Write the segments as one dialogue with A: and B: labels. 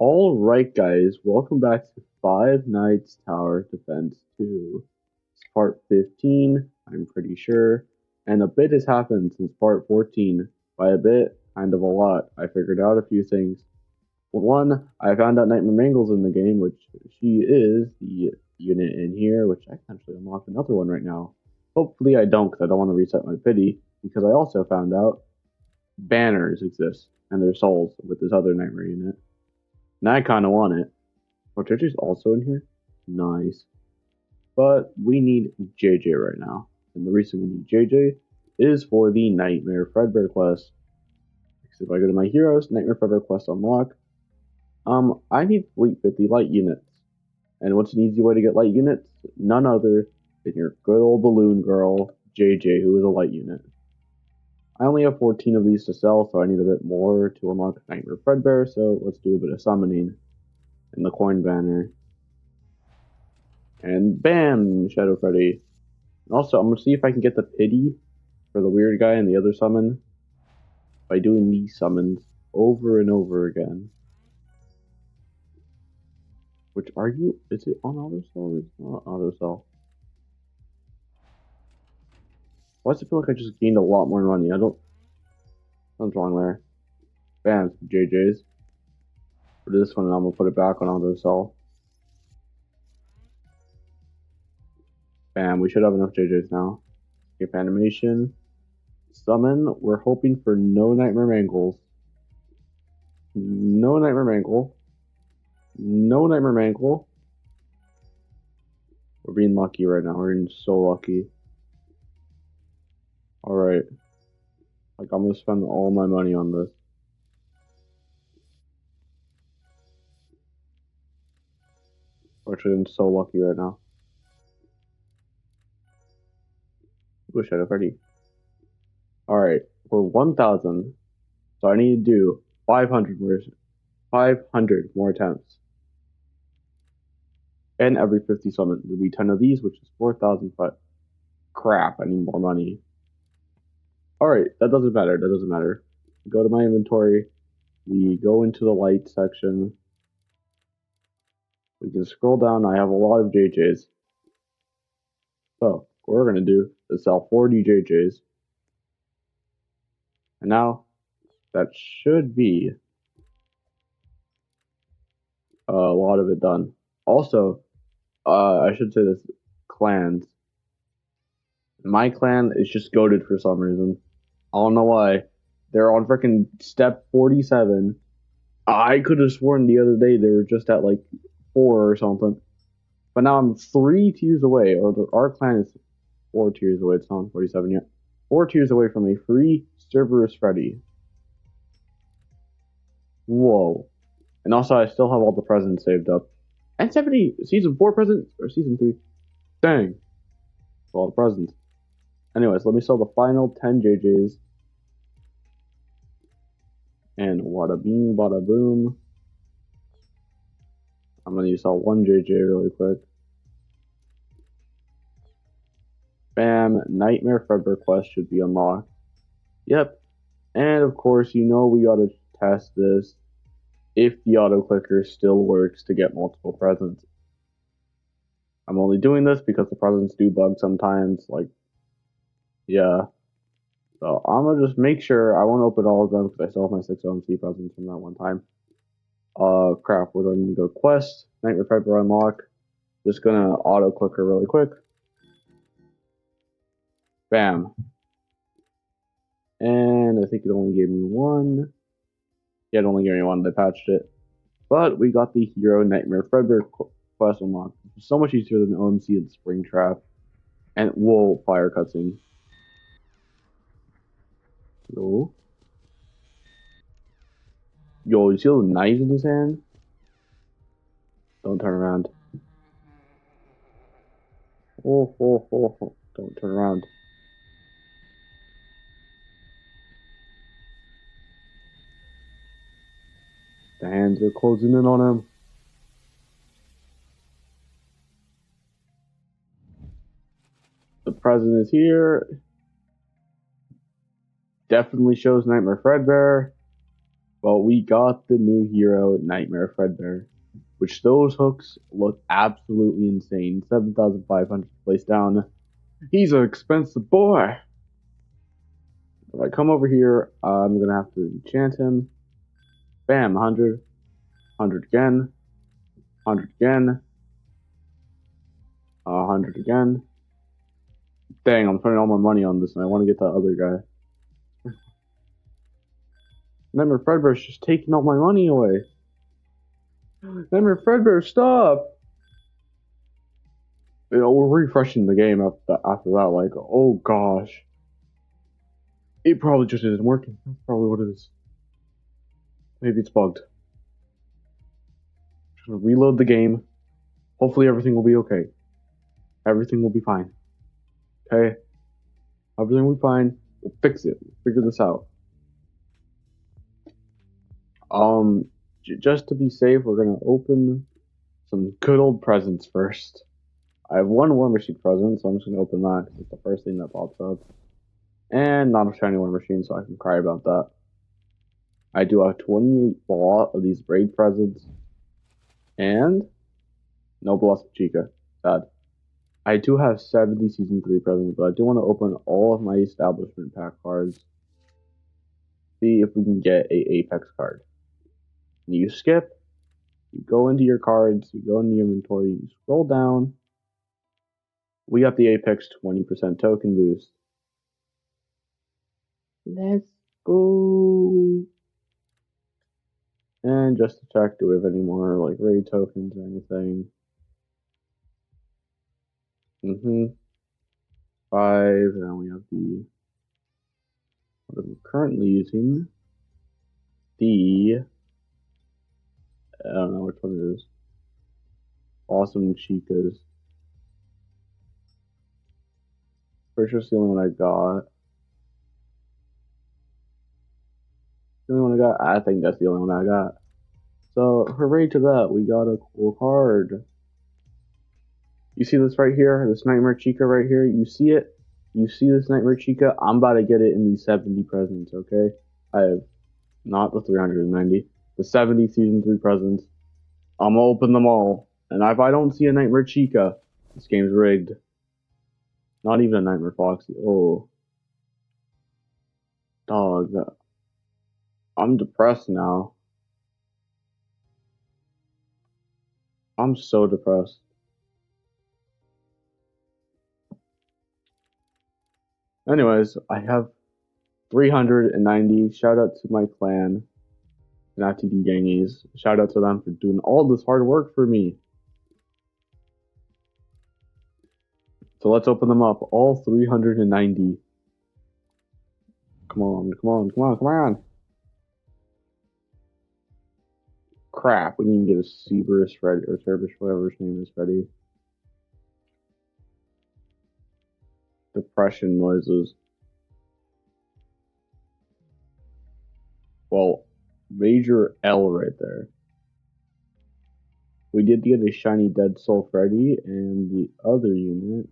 A: Alright guys, welcome back to Five Nights Tower Defense 2. It's part 15, I'm pretty sure, and a bit has happened since part 14. By a bit, kind of a lot. I figured out a few things. One, I found out Nightmare Mangle's in the game, which she is the unit in here, which I can actually unlock another one right now. Hopefully I don't, because I don't want to reset my pity, because I also found out banners exist, and their souls with this other Nightmare unit. And I kind of want it. Oh, JJ's also in here? Nice. But we need JJ right now. And the reason we need JJ is for the Nightmare Fredbear quest. Because if I go to my heroes, Nightmare Fredbear quest unlock, I need Fleet 50 light units. And what's an easy way to get light units? None other than your good old balloon girl, JJ, who is a light unit. I only have 14 of these to sell, so I need a bit more to unlock Nightmare Fredbear, so let's do a bit of summoning in the coin banner. And bam! Shadow Freddy. And also, I'm going to see if I can get the pity for the weird guy in the other summon by doing these summons over and over again. Which, is it on auto cell or is it not auto cell? Why does it feel like I just gained a lot more money? Something's wrong there. Bam, some JJ's. For this one, I'm going to put it back on auto cell. Bam, we should have enough JJ's now. Skip animation. Summon, we're hoping for no Nightmare Mangles. No Nightmare Mangle. No Nightmare Mangle. We're being lucky right now. We're being so lucky. Alright. Like, I'm gonna spend all my money on this. Actually, I'm so lucky right now. Wish I'd have already. Alright. We're 1,000. So I need to do 500 more attempts. And every 50 summons. There'll be 10 of these, which is 4,000, but crap, I need more money. Alright, that doesn't matter. That doesn't matter. Go to my inventory. We go into the light section. We can scroll down. I have a lot of JJ's. So, what we're going to do is sell 40 JJ's. And now, that should be a lot of it done. Also, I should say this, clans. My clan is just goated for some reason. I don't know why. They're on freaking step 47. I could have sworn the other day they were just at like 4 or something. But now I'm 3 tiers away, or our clan is 4 tiers away. It's not on 47 yet. 4 tiers away from a free Cerberus Freddy. Whoa. And also, I still have all the presents saved up. And 70 season 4 presents, or season 3. Dang. All the presents. Anyways, let me sell the final 10 JJ's. And wada bing, bada boom. I'm gonna sell 1 JJ really quick. Bam, Nightmare Fredbear quest should be unlocked. Yep. And of course, you know we gotta test this if the auto clicker still works to get multiple presents. I'm only doing this because the presents do bug sometimes, like, yeah. So I'm gonna just make sure I won't open all of them because I still have my 6 OMC presents from that one time. Crap, where do I need to go? Quest, Nightmare Fredbear unlock. Just gonna auto clicker really quick. Bam. And I think it only gave me 1. Yeah, it only gave me 1. They patched it. But we got the Hero Nightmare Fredbear quest unlocked. So much easier than OMC and Springtrap. And whoa, fire cutscene. Yo. Yo, you see the knives in his hand? Don't turn around. Oh, oh, oh, oh. Don't turn around. The hands are closing in on him. The present is here. Definitely shows Nightmare Fredbear. Well, we got the new hero, Nightmare Fredbear, which those hooks look absolutely insane. 7,500 place down. He's an expensive boy. If I come over here, I'm gonna have to enchant him. Bam, 100, 100 again, 100 again, 100 again. Dang, I'm putting all my money on this, and I want to get that other guy. Nightmare Fredbear's just taking all my money away. Nightmare Fredbear, stop! You know, we're refreshing the game after that. Like, oh gosh, it probably just isn't working. That's probably what it is. Maybe it's bugged. Just gonna reload the game. Hopefully everything will be okay. Everything will be fine. Okay? Everything will be fine. We'll fix it. We'll figure this out. Just to be safe, we're gonna open some good old presents first. I have one War Machine present, so I'm just gonna open that because it's the first thing that pops up. And not a shiny War Machine, so I can cry about that. I do have 28 lot of these braid presents. And no Blossom Chica. Sad. I do have 70 Season 3 presents, but I do want to open all of my establishment pack cards. See if we can get a Apex card. And you skip, you go into your cards, you go into the inventory, you scroll down. We got the Apex 20% token boost. Let's go. And just to check, do we have any more like raid tokens or anything? 5. Then we have the what I'm currently using. I don't know which one it is. Awesome Chicas. Pretty sure it's the only one I got. The only one I got? I think that's the only one I got. So, hooray to that, we got a cool card. You see this right here? This Nightmare Chica right here? You see it? You see this Nightmare Chica? I'm about to get it in these 70 presents, okay? I have not the 390. The 70 Season 3 presents. I'm gonna open them all. And if I don't see a Nightmare Chica, this game's rigged. Not even a Nightmare Foxy. Oh. Dog. I'm depressed now. I'm so depressed. Anyways, I have 390. Shout out to my clan, FNaF TD Gangies. Shout out to them for doing all this hard work for me. So let's open them up. All 390. Come on, come on, come on, come on. Crap, we didn't even get a Cerberus ready, or Cerberus, whatever his name is, ready. Depression noises. Well, major L right there. We did get a shiny Dead Soul Freddy, and the other unit,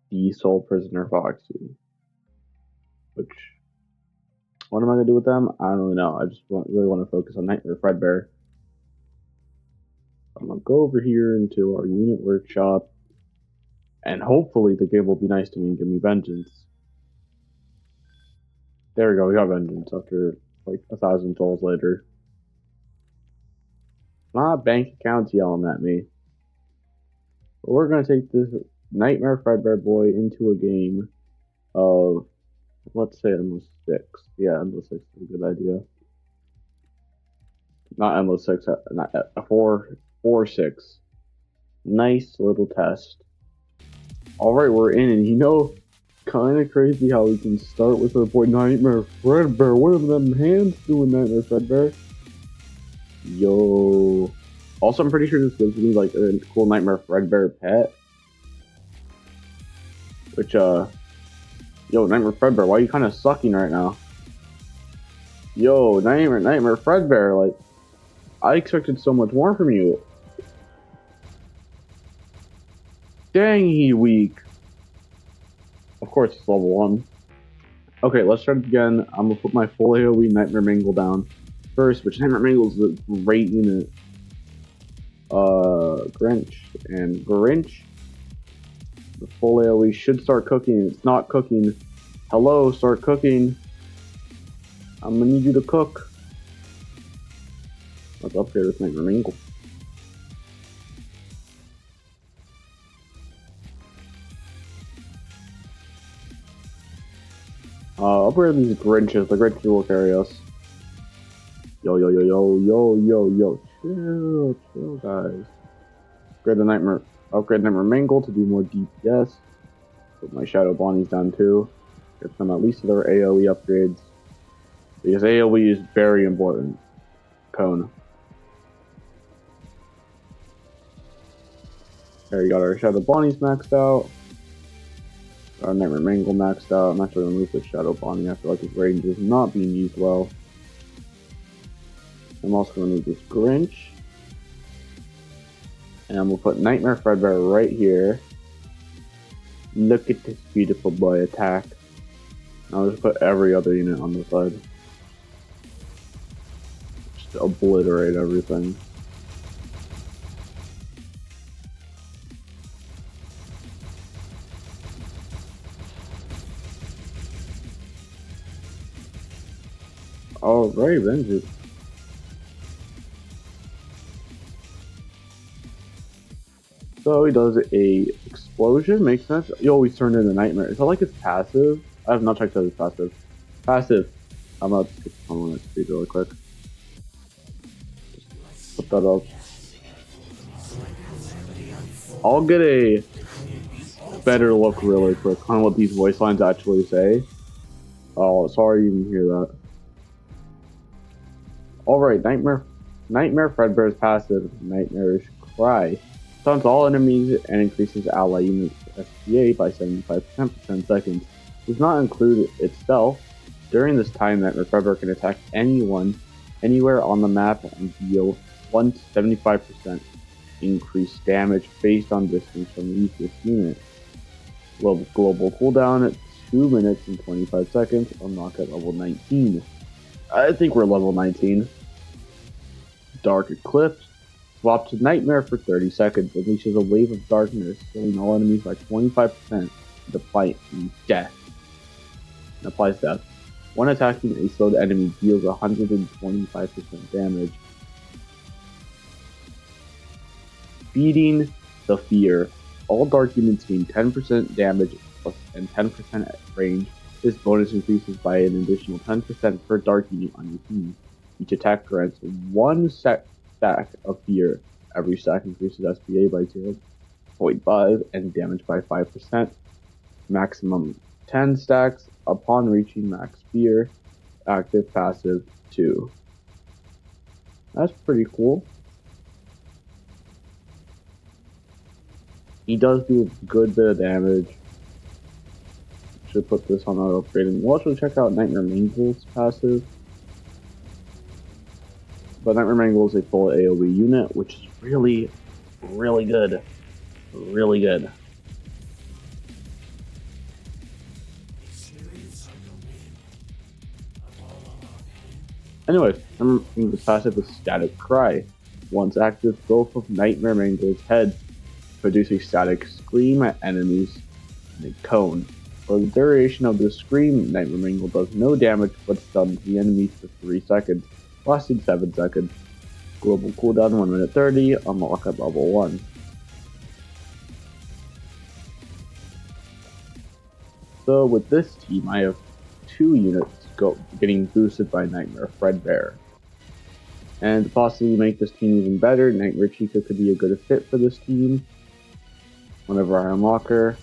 A: the Soul Prisoner Foxy. Which, what am I going to do with them? I don't really know. I just really want to focus on Nightmare Fredbear. I'm going to go over here into our unit workshop, and hopefully the game will be nice to me and give me vengeance. There we go, we got vengeance after like 1,000 souls later. My bank account's yelling at me. But we're going to take this Nightmare Fredbear boy into a game of, let's say, Endless 6. Yeah, Endless 6 is a good idea. Not Endless 6, not 4-6. Nice little test. Alright, we're in, and you know, kind of crazy how we can start with our boy Nightmare Fredbear. What are them hands doing, Nightmare Fredbear? Yo. Also, I'm pretty sure this gives me like a cool Nightmare Fredbear pet. Which, yo, Nightmare Fredbear, why are you kind of sucking right now? Yo, Nightmare Fredbear, like, I expected so much more from you. Dang, he weak. Of course, it's level 1. Okay, let's start again. I'm gonna put my full AoE Nightmare Mangle down first, which Nightmare Mangle is a great unit. Grinch and Grinch. The full AoE should start cooking. It's not cooking. Hello, start cooking. I'm gonna need you to cook. Let's upgrade this Nightmare Mangle. Upgrade these Grinches. The Grinches will carry us. Yo, yo, yo, yo, yo, yo, yo. Chill, chill, guys. Upgrade Nightmare Mangle to do more DPS. Put my Shadow Bonnies down too. Get them at least their AoE upgrades. Because AoE is very important. Cone. There you got our Shadow Bonnies maxed out. Our Nightmare Mangle maxed out. I'm actually gonna move the Shadow Bonnie. I feel like his range is not being used well. I'm also gonna move this Grinch. And I'm gonna put Nightmare Fredbear right here. Look at this beautiful boy attack. I'll just put every other unit on the side. Just obliterate everything. Alright, Vengeance. So he does a explosion, makes sense. He always turned into Nightmare. Is that like it's passive? I have not checked out his passive. Passive. I'm gonna get on the speed really quick. Just put that up. I'll get a better look really quick on what these voice lines actually say. Oh, sorry you didn't hear that. Alright, Nightmare Fredbear's passive, Nightmarish Cry. Stuns all enemies and increases ally units SPA by 75% for 10 seconds. Does not include itself. During this time, Nightmare Fredbear can attack anyone, anywhere on the map and deal 175% increased damage based on distance from the weakest unit. Global cooldown at 2 minutes and 25 seconds. Unlock at level 19. I think we're level 19. Dark Eclipse. Swap to Nightmare for 30 seconds. Unleashes a wave of darkness, killing all enemies by 25%. Applies death. When attacking a slowed enemy, deals 125% damage. Feeding the Fear. All dark units gain 10% damage and 10% range. This bonus increases by an additional 10% per dark unit on your team. Each attack grants one stack of Fear. Every stack increases SPA by 0.5 and damage by 5%. Maximum 10 stacks upon reaching max Fear. Active passive 2. That's pretty cool. He does do a good bit of damage. Should put this on auto upgrading. We'll also check out Nightmare Mangle's passive. But Nightmare Mangle is a full AoE unit, which is really, really good. Really good. Anyways, Nightmare Mangle's passive is Static Cry. Once active, both of Nightmare Mangle's heads produce a static scream at enemies in a cone. For the duration of the scream, Nightmare Mangle does no damage but stuns the enemies for 3 seconds, lasting 7 seconds. Global cooldown 1 minute 30, unlock at level 1. So with this team, I have 2 units getting boosted by Nightmare Fredbear. And to possibly make this team even better, Nightmare Chica could be a good fit for this team whenever I unlock her.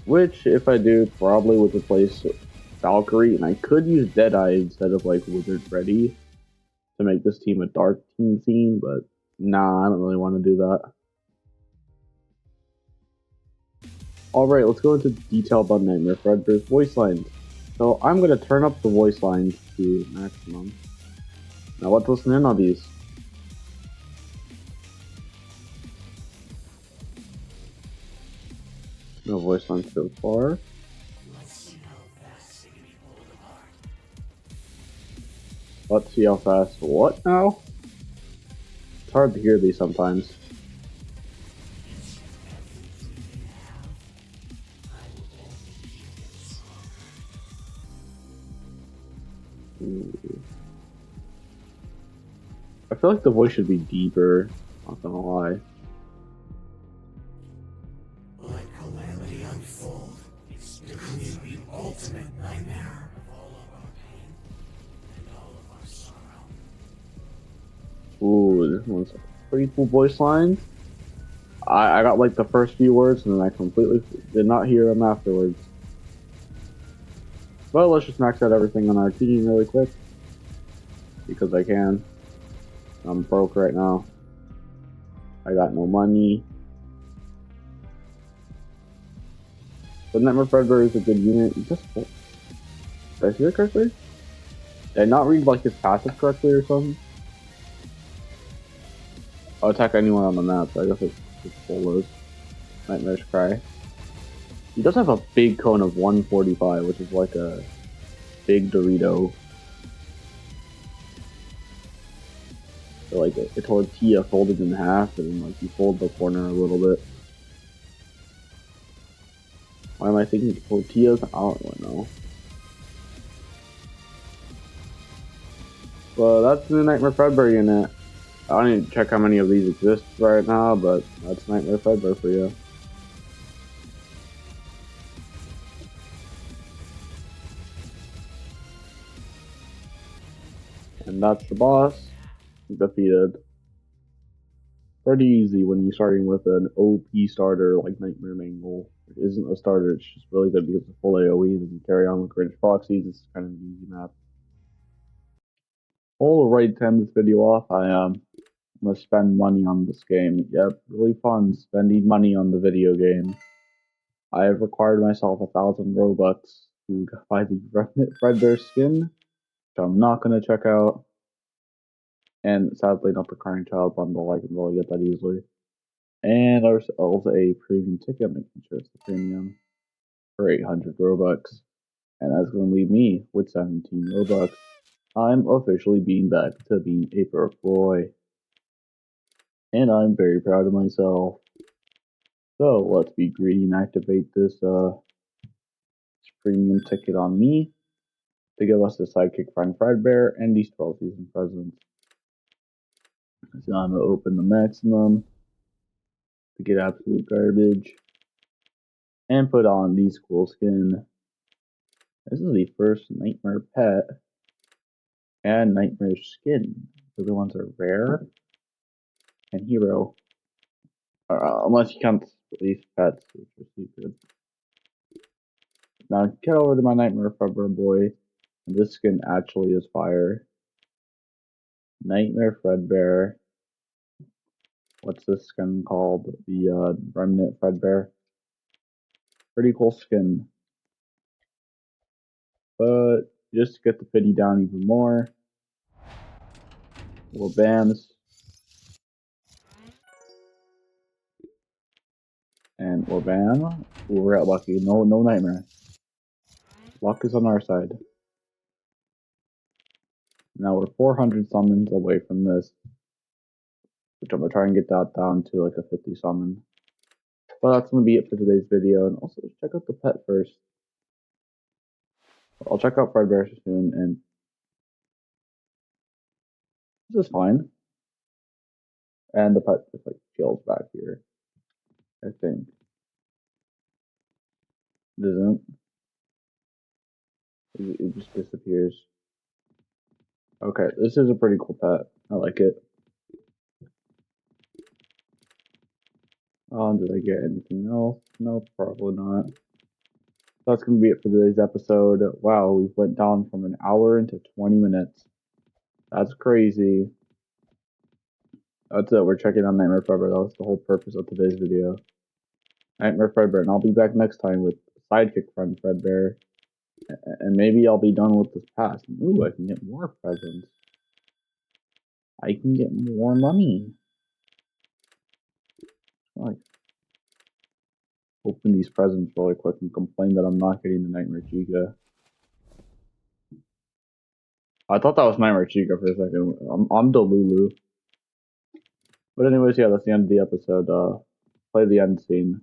A: Which, if I do, probably would replace Valkyrie, and I could use Deadeye instead of like Wizard Freddy to make this team a dark team theme, but nah, I don't really want to do that. Alright, let's go into detail about Nightmare Fredbear's voice lines. So I'm going to turn up the voice lines to maximum. Now let's listen in on these. No voice line so far. Let's see how fast. What now? It's hard to hear these sometimes. Ooh. I feel like the voice should be deeper. Not gonna lie.
B: Let calamity unfold. To create the ultimate nightmare of all of our pain and all of our sorrow.
A: Ooh, this one's a pretty cool voice line. I got like the first few words and then I completely did not hear them afterwards. But let's just max out everything on our team really quick. Because I can. I'm broke right now. I got no money. But Nightmare Fredbear is a good unit. Did I see that correctly? Did I not read like his passive correctly or something? I'll attack anyone on the map, so I guess it's Polo's. Nightmare's Cry. He does have a big cone of 145, which is like a big Dorito. So like a tortilla folded in half, and then like you fold the corner a little bit. Why am I thinking tortillas? I don't really know. Well, that's the Nightmare Fredbear unit. I don't even check how many of these exist right now, but that's Nightmare Fredbear for you. And that's the boss. Defeated. Pretty easy when you're starting with an OP starter like Nightmare Mangle. It isn't a starter, it's just really good because it's full AoE and you carry on with Grinch Proxies. It's kind of an easy map. Alright, to end this video off, I'm gonna spend money on this game. Yep, really fun spending money on the video game. I have required myself 1,000 Robux to buy the Fredbear skin, which I'm not gonna check out. And sadly, not the Crying Child bundle. I can really get that easily. And there's also a premium ticket, making sure it's the premium for 800 Robux. And that's going to leave me with 17 Robux. I'm officially being back to being a broke boy. And I'm very proud of myself. So let's be greedy and activate this premium ticket on me to give us the sidekick friend Fredbear and these 12 season presents. So I'm going to open the maximum to get absolute garbage. And put on these cool skin. This is the first Nightmare pet and Nightmare skin. The other ones are rare and hero. Unless you count these pets, which are secret. Now get over to my Nightmare Fredbear boy. And this skin actually is fire. Nightmare Fredbear. What's this skin called? The Remnant Fredbear. Pretty cool skin. But just to get the pity down even more. Little bams. And bam. Ooh, we're at lucky. No Nightmare. Luck is on our side. Now we're 400 summons away from this, which I'm gonna try and get that down to like a 50 summon. But that's gonna be it for today's video. And also check out the pet first. I'll check out Fredbear soon, and this is fine. And the pet just like chills back here. I think. It doesn't. It just disappears. Okay, this is a pretty cool pet. I like it. Did I get anything else? No, probably not. That's gonna be it for today's episode. Wow, we went down from an hour into 20 minutes. That's crazy. That's it. We're checking on Nightmare Fredbear. That was the whole purpose of today's video. Nightmare Fredbear, and I'll be back next time with Sidekick Friend Fredbear. And maybe I'll be done with this pass. Ooh, I can get more presents. I can get more money. Like, open these presents really quick and complain that I'm not getting the Nightmare Chica. I thought that was Nightmare Chica for a second. I'm Delulu. But anyways, yeah, that's the end of the episode. Play the end scene.